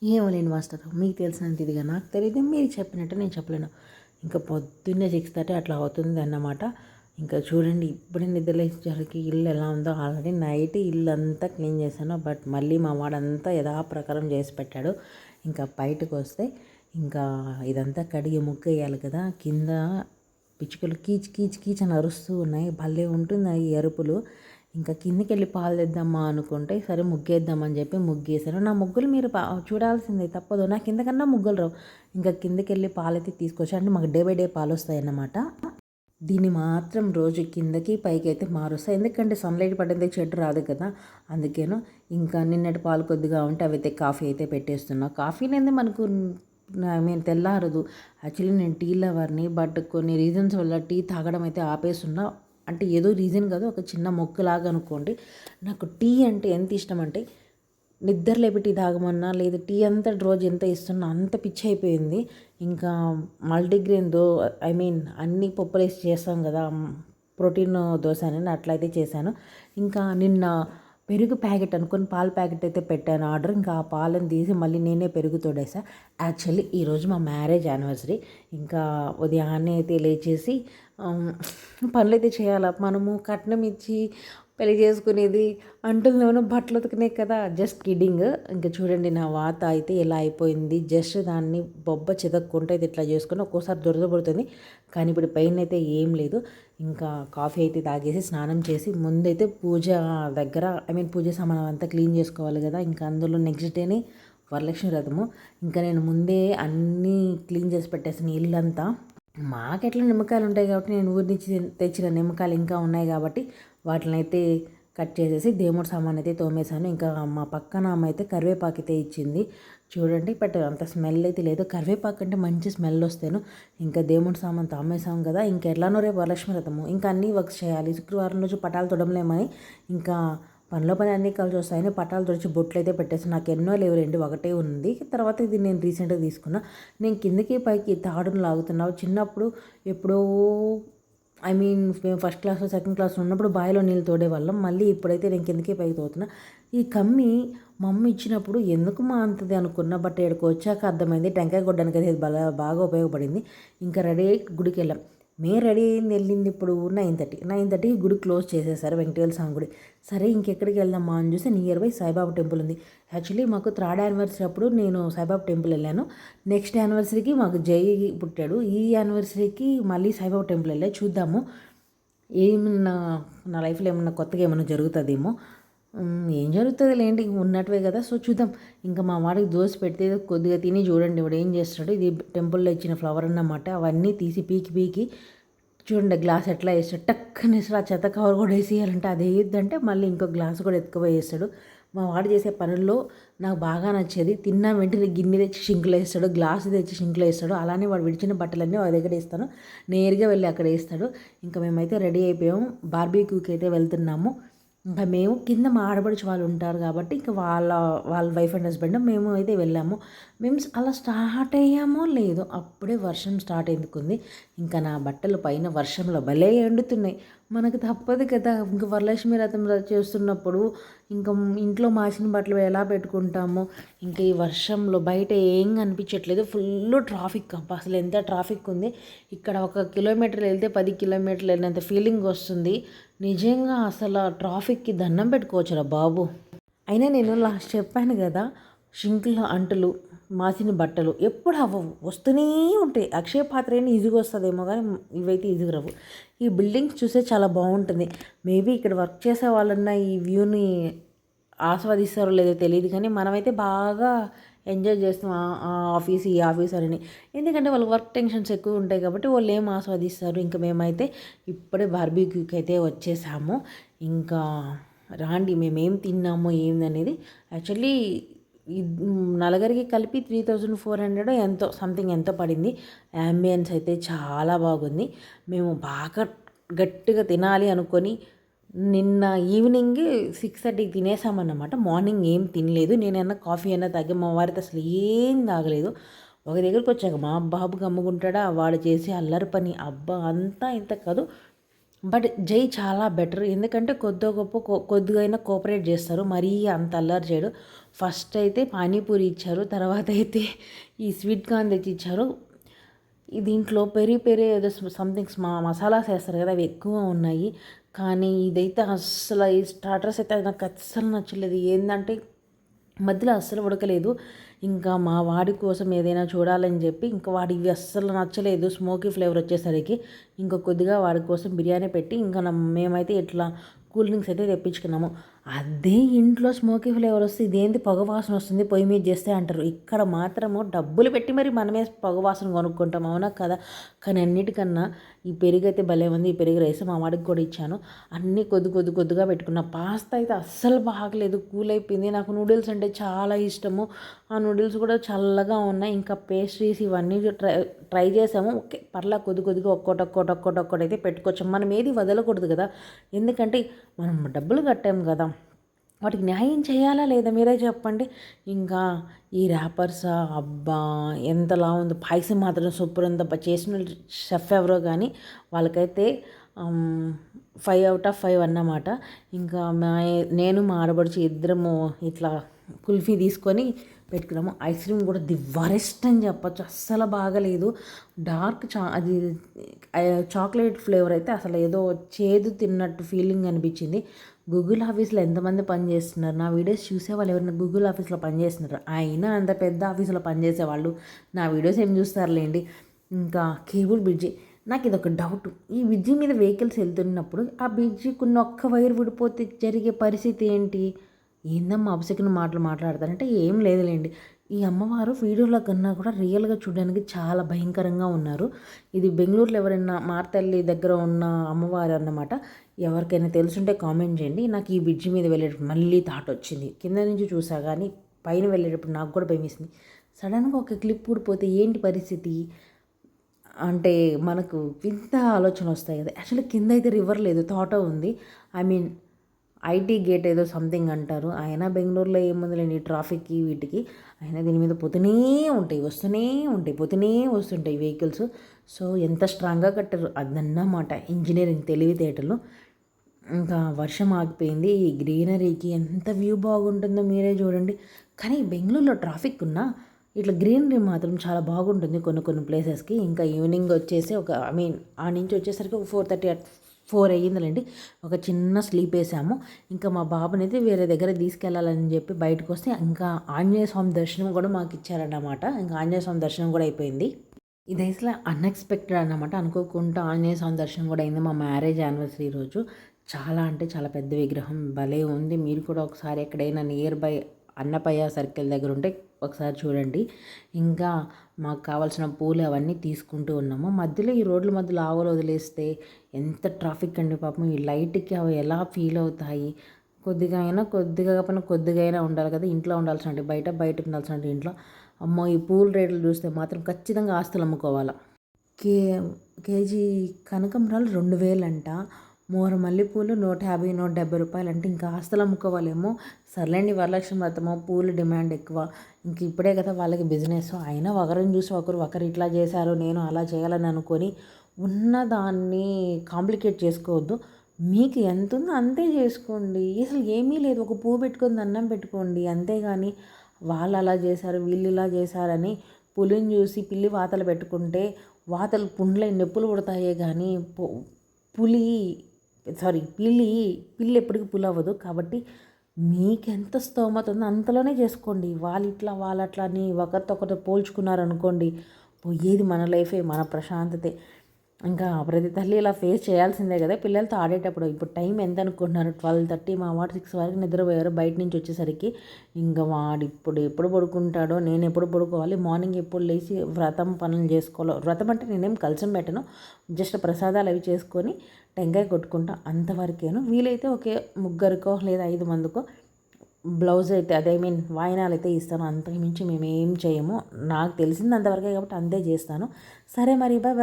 ఏమోలేండి master, మీకు తెలిసినంత ఇదిగా నాకు తెలియదు, మీరు చెప్పినట్టు నేను చెప్పలేను. ఇంకా పొద్దున్నే 6:30 అట్లా అవుతుంది అన్నమాట. ఇంకా చూడండి, ఇప్పుడే నిద్రలేసేసరికి ఇల్లు ఎలా ఉందో. ఆల్రెడీ నైట్ ఇల్లు అంతా క్లీన్ చేశాను, బట్ మళ్ళీ మా వాడంతా యథాప్రకారం చేసి పెట్టాడు. ఇంకా బయటకు వస్తే ఇంకా ఇదంతా కడిగి ముగ్గేయాలి కదా. కింద పిచ్చుకలు కీచ్ కీచ్ కీచ్ అని అరుస్తూ ఉన్నాయి, భలే ఉంటున్నాయి ఈ అరుపులు. ఇంకా కిందికి వెళ్ళి పాలు తెద్దామా అనుకుంటే సరే ముగ్గేద్దామని చెప్పి ముగ్గేశాను. నా ముగ్గులు మీరు చూడాల్సిందే, తప్పదు. నా కిందకన్నా ముగ్గులు రావు. ఇంకా కిందకి వెళ్ళి పాలైతే తీసుకొచ్చి, అంటే మాకు డే బై డే పాలు వస్తాయి అన్నమాట. దీన్ని మాత్రం రోజు కిందకి పైకి అయితే మారుస్తాయి, ఎందుకంటే సన్లైట్ పడింది చెట్టు రాదు కదా. అందుకేను ఇంకా నిన్నటి పాలు కొద్దిగా ఉంటే అవి అయితే కాఫీ అయితే పెట్టేస్తున్నా. కాఫీ అనేది మనకు తెల్లారదు. యాక్చువల్లీ నేను టీ లవర్ని, బట్ కొన్ని రీజన్స్ వల్ల టీ తాగడం అయితే ఆపేస్తున్నా. అంటే ఏదో రీజన్ కాదు, ఒక చిన్న మొక్కులాగా అనుకోండి. నాకు టీ అంటే ఎంత ఇష్టం అంటే, నిద్ర లేపి టీ తాగమన్నా లేదు, టీ అంతా రోజు ఎంత ఇస్తున్నా అంత పిచ్చి అయిపోయింది. ఇంకా మల్టీగ్రెయిన్ అన్ని పప్పులు వేసి చేస్తాం కదా, ప్రోటీన్ దోశ అని అట్లయితే చేశాను. ఇంకా నిన్న పెరుగు ప్యాకెట్ అనుకొని పాల ప్యాకెట్ అయితే పెట్టాను ఆర్డర్. ఇంకా ఆ పాలను తీసి మళ్ళీ నేనే పెరుగు తోడేసా. యాక్చువల్లీ ఈరోజు మా మ్యారేజ్ యానివర్సరీ. ఇంకా ఉదయాన్నే అయితే లేచేసి పనులు అయితే చేయాలి. మనము కట్నం ఇచ్చి పెళ్లి చేసుకునేది అంటున్నాను, బట్టలు ఉతికినే కదా, జస్ట్ కిడ్డింగ్. ఇంకా చూడండి నా వాత అయితే ఎలా అయిపోయింది. జస్ట్ దాన్ని బొబ్బ చితక్కుంటే అయితే ఇట్లా చేసుకుని ఒక్కోసారి దురద పడుతుంది, కానీ ఇప్పుడు పెయిన్ అయితే ఏం లేదు. ఇంకా కాఫీ అయితే తాగేసి స్నానం చేసి ముందైతే పూజ దగ్గర పూజ సామాన్ అంతా క్లీన్ చేసుకోవాలి కదా. ఇంకా అందులో నెక్స్ట్ డేనే వరలక్ష్మి వ్రతము. ఇంకా నేను ముందే అన్నీ క్లీన్ చేసి పెట్టేసాను ఇల్లంతా. మాకెట్లా నిమ్మకాయలు ఉంటాయి కాబట్టి, నేను ఊరి నుంచి తెచ్చిన నిమ్మకాయలు ఇంకా ఉన్నాయి కాబట్టి వాటిని అయితే కట్ చేసేసి దేవుడి సామాన్ అయితే తోమేశాను. ఇంకా మా పక్కన అమ్మ అయితే కరివేపాకు అయితే ఇచ్చింది. చూడండి, బట్ అంత స్మెల్ అయితే లేదు. కరివేపాకు అంటే మంచి స్మెల్ వస్తేను. ఇంకా దేవుడి సామాన్ తోమేసాం కదా. ఇంకా ఎట్లానో రేపు వరలక్ష్మి వ్రతము, ఇంకా అన్నీ వర్క్స్ చేయాలి. శుక్రవారం రోజు పటాలు తొడమలేమని ఇంకా పనిలో పని అన్నీ కలిసి వస్తాయని పటాలు తుడిచి బొట్లు అయితే పెట్టేసి, నాకు ఎన్నో లేవు, రెండు ఒకటే ఉంది. తర్వాత ఇది నేను రీసెంట్గా తీసుకున్నా. నేను కిందకి పైకి తాడును లాగుతున్నావు. చిన్నప్పుడు ఎప్పుడో మేము ఫస్ట్ క్లాస్లో సెకండ్ క్లాస్లో ఉన్నప్పుడు బావిలో నీళ్ళు తోడేవాళ్ళం. మళ్ళీ ఇప్పుడైతే నేను కిందకి పైకి తోతున్నా. ఈ కమ్మి మమ్మీ ఇచ్చినప్పుడు ఎందుకు మా అంతది అనుకున్నా, బట్ ఇక్కడికి వచ్చాక అర్థమైంది టెంకాయ కొట్టడానికి అయితే బాగా ఉపయోగపడింది. ఇంకా రెడీ అయ్యి గుడికి వెళ్ళాం. మేము రెడీ అయింది వెళ్ళింది ఇప్పుడు 9:30 గుడి క్లోజ్ చేసేసారు, వెంకటేశ్వర స్వామి గుడి. సరే ఇంకెక్కడికి వెళ్దామా అని చూస్తే నియర్ బై సాయిబాబా టెంపుల్ ఉంది. యాక్చువల్లీ మాకు 3rd యానివర్సరీ అప్పుడు నేను సాయిబాబా టెంపుల్ వెళ్ళాను. నెక్స్ట్ యానివర్సరీకి మాకు జై పుట్టాడు. ఈ యానివర్సరీకి మళ్ళీ సాయిబాబా టెంపుల్ వెళ్ళా. చూద్దాము ఏమన్నా నా లైఫ్లో ఏమన్నా కొత్తగా ఏమన్నా జరుగుతుందేమో. ఏం జరుగుతుంది లేండి, ఉన్నట్టువే కదా. సో చూద్దాం. ఇంకా మా వాడికి దోశ పెడితే కొద్దిగా తిని చూడండి వాడు ఏం చేస్తాడు. ఇది టెంపుల్లో ఇచ్చిన ఫ్లవర్ అన్నమాట. అవన్నీ తీసి పీకి చూడండి గ్లాస్ ఎట్లా వేస్తాడు. టక్కని వేస్తాడు. ఆ చెత్త కవర్ కూడా వేసేయాలంటే అది వేయొద్దంటే మళ్ళీ ఇంకో గ్లాస్ కూడా ఎత్తుకుపోయి వేస్తాడు. మా వాడు చేసే పనుల్లో నాకు బాగా నచ్చేది, తిన్నా వెంటనే గిన్నె తెచ్చి షింకులో వేస్తాడు, గ్లాసు తెచ్చి షింకులో వేస్తాడు. అలానే వాడు విడిచిన బట్టలన్నీ వాడి దగ్గర వేస్తాను, నేరుగా వెళ్ళి అక్కడ వేస్తాడు. ఇంకా మేమైతే రెడీ అయిపోయాము, బార్బీక్యూకి అయితే వెళ్తున్నాము. ఇంకా మేము కింద మా ఆడపడుచు వాళ్ళు ఉంటారు కాబట్టి ఇంకా వాళ్ళ వైఫ్ అండ్ హస్బెండ్ మేము అయితే వెళ్ళాము. మేము అలా స్టార్ట్ అయ్యామో లేదో అప్పుడే వర్షం స్టార్ట్ ఎందుకుంది. ఇంకా నా బట్టలు పైన వర్షంలో భలే ఎండుతున్నాయి. మనకు తప్పదు కదా, ఇంకా వరలక్ష్మి వ్రతం చేస్తున్నప్పుడు ఇంకా ఇంట్లో మాసిన బట్టలు ఎలా పెట్టుకుంటామో. ఇంకా ఈ వర్షంలో బయట ఏం కనిపించట్లేదు, ఫుల్ ట్రాఫిక్. అబ్బా అసలు ఎంత ట్రాఫిక్ ఉంది. ఇక్కడ 1 కిలోమీటర్ వెళ్తే 10 కిలోమీటర్లు వెళ్ళినంత ఫీలింగ్ వస్తుంది. నిజంగా అసలు ట్రాఫిక్కి దండం పెట్టుకోవచ్చురా బాబు. అయినా నేను లాస్ట్ చెప్పాను కదా, షింకుల అంటులు మాసిన బట్టలు ఎప్పుడు అవ్వవు, వస్తూనే ఉంటాయి. అక్షయ పాత్ర అయినా ఈజీగా వస్తుందేమో కానీ ఇవైతే ఈజీగా రావు. ఈ బిల్డింగ్స్ చూస్తే చాలా బాగుంటుంది. మేబీ ఇక్కడ వర్క్ చేసే వాళ్ళన్నా ఈ వ్యూని ఆస్వాదిస్తారో లేదో తెలియదు, కానీ మనమైతే బాగా ఎంజాయ్ చేస్తాం ఆ ఆఫీస్ ఈ ఆఫీస్ అని. ఎందుకంటే వాళ్ళకి వర్క్ టెన్షన్స్ ఎక్కువ ఉంటాయి కాబట్టి వాళ్ళు ఏం ఆస్వాదిస్తారు. ఇంకా మేమైతే ఇప్పుడే బార్బీక్యూకి అయితే వచ్చేసాము. ఇంకా రాండి మేమేం తిన్నామో ఏందనేది. యాక్చువల్లీ నలుగురికి కలిపి 3400 ఎంతో సంథింగ్ ఎంతో పడింది. యాంబియన్స్ అయితే చాలా బాగుంది. మేము బాగా గట్టిగా తినాలి అనుకొని నిన్న ఈవినింగ్ 6:30కి తినేసామన్నమాట. మార్నింగ్ ఏం తినలేదు. నేనన్నా కాఫీ అయినా తాగి, మా వారితో అసలు ఏం తాగలేదు. ఒక దగ్గరికి వచ్చాక మా బాబు గమ్ముకుంటాడా, వాడు చేసే అల్లరి పని అబ్బా అంతా ఇంత కాదు. బట్ జై చాలా బెటర్, ఎందుకంటే కొద్దిగా గొప్ప కొద్దిగా అయినా కోఆపరేట్ చేస్తారు, మరీ అంత అల్లరి చేయడు. ఫస్ట్ అయితే పానీపూరి ఇచ్చారు, తర్వాత అయితే ఈ స్వీట్ కార్న్ తెచ్చి ఇచ్చారు. దీంట్లో పెరి పెరి ఏదో సంథింగ్ మసాలాస్ వేస్తారు కదా, అవి ఎక్కువ ఉన్నాయి. కానీ ఇదైతే అస్సలు ఈ స్టార్టర్స్ అయితే నాకు అస్సలు నచ్చలేదు. ఏంటంటే మధ్యలో అస్సలు ఉడకలేదు. ఇంకా మా వాడి కోసం ఏదైనా చూడాలని చెప్పి ఇంకా వాడికి అస్సలు నచ్చలేదు స్మోకీ ఫ్లేవర్ వచ్చేసరికి. ఇంకా కొద్దిగా వాడి కోసం బిర్యానీ పెట్టి ఇంకా మేమైతే ఇట్లా కూల్ డ్రింక్స్ అయితే తెప్పించుకున్నాము. అదే ఇంట్లో స్మోకీ ఫ్లేవర్ వస్తే ఇదేంటి పొగ వాసన వస్తుంది పొయ్యి మీద చేస్తే అంటారు. ఇక్కడ మాత్రము డబ్బులు పెట్టి మరి మనమే పొగ వాసన కొనుక్కుంటాం, అవునా కదా. కానీ అన్నిటికన్నా ఈ పెరుగు అయితే భలే ఉంది. ఈ పెరుగు రైస్ మా వాడికి కూడా ఇచ్చాను. అన్నీ కొద్దిగా పెట్టుకున్న. పాస్తా అయితే అస్సలు బాగలేదు, కూల్ అయిపోయింది. నాకు నూడిల్స్ అంటే చాలా ఇష్టము. ఆ నూడిల్స్ కూడా చల్లగా ఉన్నాయి. ఇంకా పేస్ట్రీస్ ఇవన్నీ ట్రై చేసాము. ఓకే పర్లా కొద్దిగా ఒక్కొక్కటి అయితే పెట్టుకోవచ్చు. మనం ఏది వదలకూడదు కదా, ఎందుకంటే మనం డబ్బులు కట్టాము కదా, వాటికి న్యాయం చేయాలా లేదా మీరే చెప్పండి. ఇంకా ఈ ర్యాపర్సా అబ్బా ఎంతలా ఉంది. పాయసం మాత్రం సూపర్ ఉంది. చేసిన షెఫ్ ఎవరో కానీ వాళ్ళకైతే 5/5 అన్నమాట. ఇంకా నేను మా ఆడబడుచు ఇద్దరము ఇట్లా కుల్ఫీ తీసుకొని పెట్టుకున్నాము. ఐస్ క్రీమ్ కూడా ది వరెస్ట్ అని చెప్పచ్చు, అస్సలు బాగలేదు. డార్క్ అది చాక్లెట్ ఫ్లేవర్ అయితే అసలు ఏదో చేదు తిన్నట్టు ఫీలింగ్ అనిపించింది. గూగుల్ ఆఫీస్లో ఎంతమంది పనిచేస్తున్నారు, నా వీడియోస్ చూసే వాళ్ళు ఎవరైనా గూగుల్ ఆఫీస్లో పనిచేస్తున్నారు, అయినా అంత పెద్ద ఆఫీసులో పనిచేసే వాళ్ళు నా వీడియోస్ ఏం చూస్తారులేండి. ఇంకా కేబుల్ బ్రిడ్జి, నాకు ఇదొక డౌట్. ఈ బ్రిడ్జి మీద వెహికల్స్ వెళ్తున్నప్పుడు ఆ బ్రిడ్జికి ఉన్న ఒక్క వైర్ విడిపోతే జరిగే పరిస్థితి ఏంటి? ఏందమ్మా అపశకున మాటలు మాట్లాడతారంటే ఏం లేదులేండి. ఈ అమ్మవారు వీడియోలో కన్నా కూడా రియల్గా చూడడానికి చాలా భయంకరంగా ఉన్నారు. ఇది బెంగళూరులో ఎవరైనా మార్తల్లి దగ్గర ఉన్న అమ్మవారు అన్నమాట. ఎవరికైనా తెలుసుంటే కామెంట్ చేయండి. నాకు ఈ బ్రిడ్జి మీద వెళ్ళేటప్పుడు మళ్ళీ థాట్ వచ్చింది. కింద నుంచి చూసా కానీ పైన వెళ్ళేటప్పుడు నాకు కూడా భయం వేసింది. సడన్గా ఒక క్లిప్ ఊడిపోతే ఏంటి పరిస్థితి అంటే మనకు వింత ఆలోచన వస్తాయి కదా. యాక్చువల్లీ కింద అయితే రివర్ లేదు, తోట ఉంది. ఐ మీన్ ఐటీ గేట్ ఏదో సంథింగ్ అంటారు. అయినా బెంగళూరులో ఏముందిలేండి ట్రాఫిక్కి వీటికి. అయినా దీని మీద పోతూనే ఉంటాయి, వస్తూనే ఉంటాయి, పోతూనే వస్తుంటాయి వెహికల్స్. సో ఎంత స్ట్రాంగ్గా కట్టారు అదన్నమాట ఇంజనీరింగ్ తెలివితేటలు. ఇంకా వర్షం ఆగిపోయింది. ఈ గ్రీనరీకి ఎంత వ్యూ బాగుంటుందో మీరే చూడండి. కానీ బెంగళూరులో ట్రాఫిక్ ఉన్నా ఇట్లా గ్రీనరీ మాత్రం చాలా బాగుంటుంది కొన్ని ప్లేసెస్కి. ఇంకా ఈవినింగ్ వచ్చేసి ఆ నుంచి వచ్చేసరికి ఒక 4:30 అయ్యిందిలేండి. ఒక చిన్న స్లీప్ వేసాము. ఇంకా మా బాబుని అయితే వేరే దగ్గర తీసుకెళ్ళాలని చెప్పి బయటకు వస్తే ఇంకా ఆంజనేయ స్వామి దర్శనం కూడా మాకు ఇచ్చారన్నమాట. ఇంకా ఆంజనేయ స్వామి దర్శనం కూడా అయిపోయింది. ఇది అసలు అన్ఎక్స్పెక్టెడ్ అన్నమాట. అనుకోకుండా ఆంజనేయ స్వామి దర్శనం కూడా అయింది మా మ్యారేజ్ యానివర్సరీ రోజు. చాలా అంటే చాలా పెద్ద విగ్రహం భలే ఉంది. మీరు కూడా ఒకసారి ఎక్కడైనా నియర్ బై అన్నపయ్య సర్కిల్ దగ్గర ఉంటే ఒకసారి చూడండి. ఇంకా మాకు కావాల్సిన పూలు అవన్నీ తీసుకుంటూ ఉన్నాము. మధ్యలో ఈ రోడ్ల మధ్యలో ఆవులు వదిలేస్తే ఎంత ట్రాఫిక్ అండి పాపం. ఈ లైట్కి అవి ఎలా ఫీల్ అవుతాయి. కొద్దిగా కాకపోయినా కొద్దిగా అయినా ఉండాలి కదా, ఇంట్లో ఉండాల్సిన బయట ఉండాల్సిన ఇంట్లో. అమ్మో ఈ పూల రేట్లు చూస్తే మాత్రం ఖచ్చితంగా ఆస్తులు అమ్ముకోవాలా. కేజీ కనకంబరాలు 2,000 అంట. మోర మల్లెపూలు 150, 170 రూపాయలు అంటే ఇంకా ఆస్తులు అమ్ముకోవాలేమో. సర్లేండి వరలక్ష్మి వ్రతమో పూలు డిమాండ్ ఎక్కువ. ఇంక ఇప్పుడే కదా వాళ్ళకి బిజినెస్. అయినా ఒకరిని చూసి ఒకరు ఇట్లా చేశారు నేను అలా చేయాలని అనుకొని ఉన్నదాన్ని కాంప్లికేట్ చేసుకోవద్దు. మీకు ఎంత ఉందో అంతే చేసుకోండి. అసలు ఏమీ లేదు, ఒక పువ్వు పెట్టుకొని దండం పెట్టుకోండి అంతేగాని వాళ్ళు అలా చేశారు వీళ్ళు ఇలా చేశారని పులిని చూసి పిల్లి వాతలు పెట్టుకుంటే వాతలు పుండ్లై నొప్పులు పుడతాయే కానీ పిల్లి ఎప్పటికీ పులి అవ్వదు. కాబట్టి మీకెంత స్తోమత ఉందో అంతలోనే చేసుకోండి. వాళ్ళట్లా అని ఒకరితో ఒకరు పోల్చుకున్నారనుకోండి, పోయేది మన లైఫే, మన ప్రశాంతతే. ఇంకా ప్రతి తల్లి ఇలా ఫేస్ చేయాల్సిందే కదా పిల్లలతో ఆడేటప్పుడు. ఇప్పుడు టైం ఎంత అనుకుంటున్నారు? 12:30. మా వాడు 6 వరకు నిద్రపోయారు బయట నుంచి వచ్చేసరికి. ఇంకా వాడు ఎప్పుడు పడుకుంటాడో, నేను ఎప్పుడు పడుకోవాలి, మార్నింగ్ ఎప్పుడు లేచి వ్రతం పనులు చేసుకోవాలో. వ్రతం అంటే నేనేం కలసం పెట్టను, జస్ట్ ప్రసాదాలు అవి చేసుకొని టెంకాయ కొట్టుకుంటా అంతవరకేను. వీలైతే ఒకే 3 లేదా 5 మందికో బ్లౌజ్ అయితే వాయినాలు అయితే ఇస్తాను. అంతకు మించి మేము ఏం చేయము. నాకు తెలిసింది అంతవరకే కాబట్టి అంతే చేస్తాను. సరే మరి బాయ్.